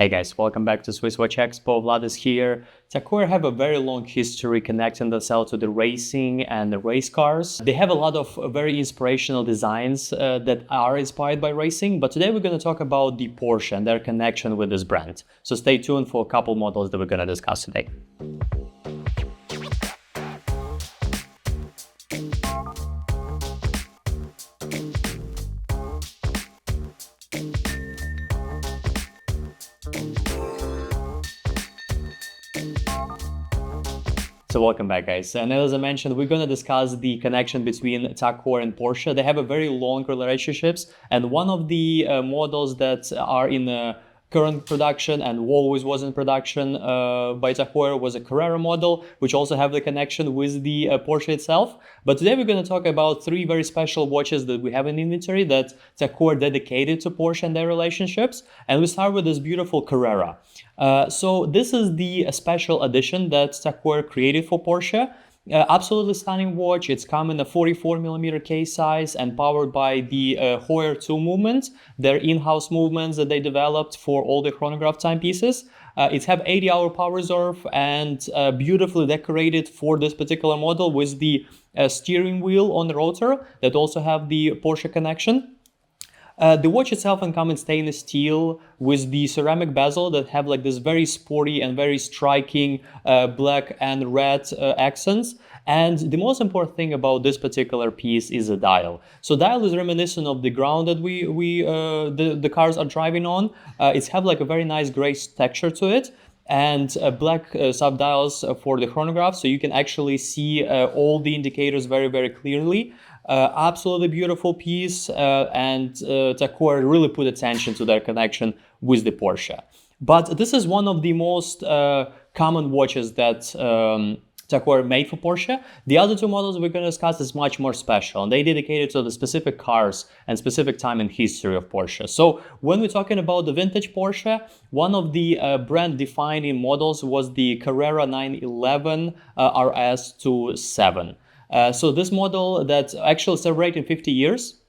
Hey guys, welcome back to SwissWatchExpo. Vlad is here. TAG Heuer have a very long history connecting themselves to the racing and the race cars. They have a lot of very inspirational designs that are inspired by racing, but today we're going to talk about the Porsche and their connection with this brand. So stay tuned for a couple models that we're going to discuss today. So welcome back, guys. And as I mentioned, we're going to discuss the connection between TAG Heuer and Porsche. They have a very long relationships, and one of the models that are in current production and always was in production by TAG Heuer was a Carrera model, which also have the connection with the Porsche itself. But today we're going to talk about three very special watches that we have in inventory that TAG Heuer dedicated to Porsche and their relationships. And we start with this beautiful Carrera. So this is the special edition that TAG Heuer created for Porsche. Absolutely stunning watch. It's come in a 44mm case size and powered by the Heuer 2 movement, their in-house movements that they developed for all the chronograph timepieces. It have 80-hour power reserve and beautifully decorated for this particular model with the steering wheel on the rotor that also have the Porsche connection. The watch itself comes in stainless steel with the ceramic bezel that have like this very sporty and very striking black and red accents. And the most important thing about this particular piece is the dial. So dial is reminiscent of the ground that the cars are driving on. It's have like a very nice gray texture to it, and black sub-dials for the chronograph, so you can actually see all the indicators very, very clearly. Absolutely beautiful piece, and TAG Heuer really put attention to their connection with the Porsche. But this is one of the most common watches that TAG Heuer made for Porsche. The other two models we're going to discuss is much more special, and they dedicated to the specific cars and specific time in history of Porsche. So when we're talking about the vintage Porsche, one of the brand defining models was the Carrera 911 RS 27. So this model that's actually celebrating 50 years,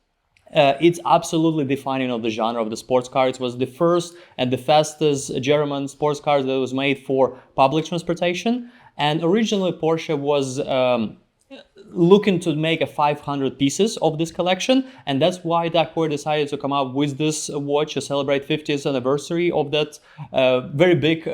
it's absolutely defining of the genre of the sports car. It was the first and the fastest German sports car that was made for public transportation. And originally Porsche was looking to make 500 pieces of this collection, and that's why TAG Heuer decided to come up with this watch to celebrate 50th anniversary of that very big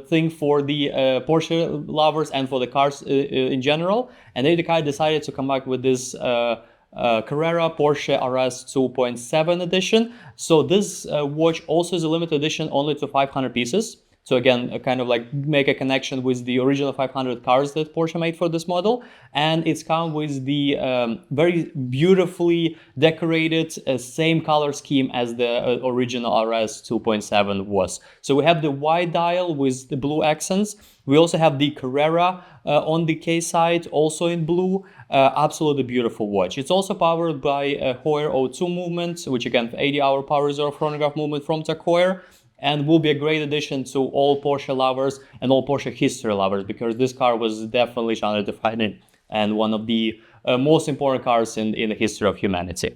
thing for the Porsche lovers and for the cars in general. And they decided to come back with this Carrera Porsche RS 2.7 edition. So this watch also is a limited edition only to 500 pieces. So again, kind of like make a connection with the original 500 cars that Porsche made for this model. And it's come with the very beautifully decorated same color scheme as the original RS 2.7 was. So we have the white dial with the blue accents. We also have the Carrera on the case side, also in blue. Absolutely beautiful watch. It's also powered by a Heuer 02 movement, which again, 80-hour power reserve chronograph movement from TAG Heuer. And will be a great addition to all Porsche lovers and all Porsche history lovers, because this car was definitely genre defining and one of the most important cars in the history of humanity.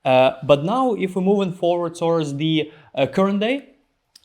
But now, if we're moving forward towards the current day,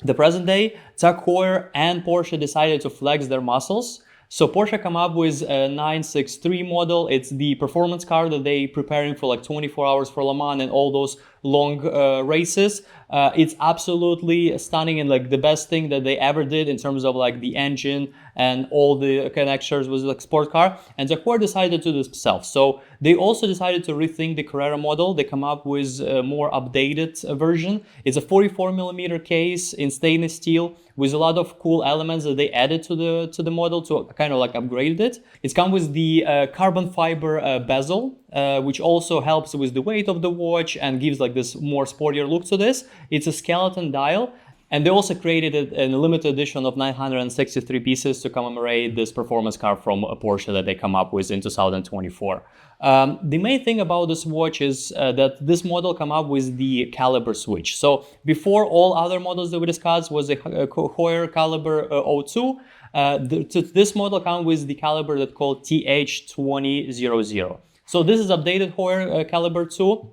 the present day, TAG Heuer and Porsche decided to flex their muscles. So Porsche come up with a 963 model. It's the performance car that they preparing for like 24 hours for Le Mans and all those long races. It's absolutely stunning and like the best thing that they ever did in terms of like the engine and all the connectors with like sport car. And TAG Heuer decided to do this themselves. So they also decided to rethink the Carrera model. They come up with a more updated version. It's a 44mm case in stainless steel with a lot of cool elements that they added to the model to kind of like upgrade it. It's come with the carbon fiber bezel, which also helps with the weight of the watch and gives like this more sportier look to this. It's a skeleton dial, and they also created a limited edition of 963 pieces to commemorate this performance car from Porsche that they come up with in 2024. The main thing about this watch is that this model come up with the caliber switch. So before, all other models that we discussed was a Heuer caliber 02. This model comes with the caliber that's called TH2000. So this is updated Heuer caliber 2.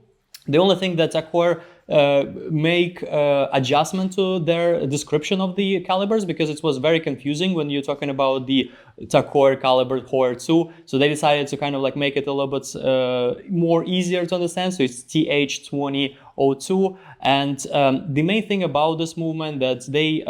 The only thing that TAG Heuer make adjustment to their description of the calibers, because it was very confusing when you're talking about the TAG Heuer caliber Heuer 2. So they decided to kind of like make it a little bit more easier to understand. So it's TH2002. And the main thing about this movement that they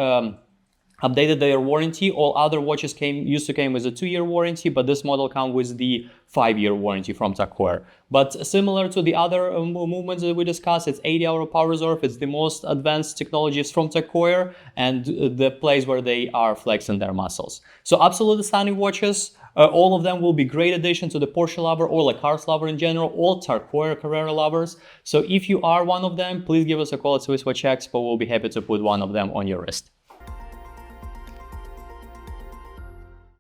updated their warranty. All other watches used to came with a 2-year warranty, but this model comes with the 5-year warranty from TAG Heuer. But similar to the other movements that we discussed, it's 80-hour power reserve. It's the most advanced technologies from TAG Heuer and the place where they are flexing their muscles. So absolutely stunning watches. All of them will be great addition to the Porsche lover or like cars lover in general, all TAG Heuer Carrera lovers. So if you are one of them, please give us a call at SwissWatchExpo. We'll be happy to put one of them on your wrist.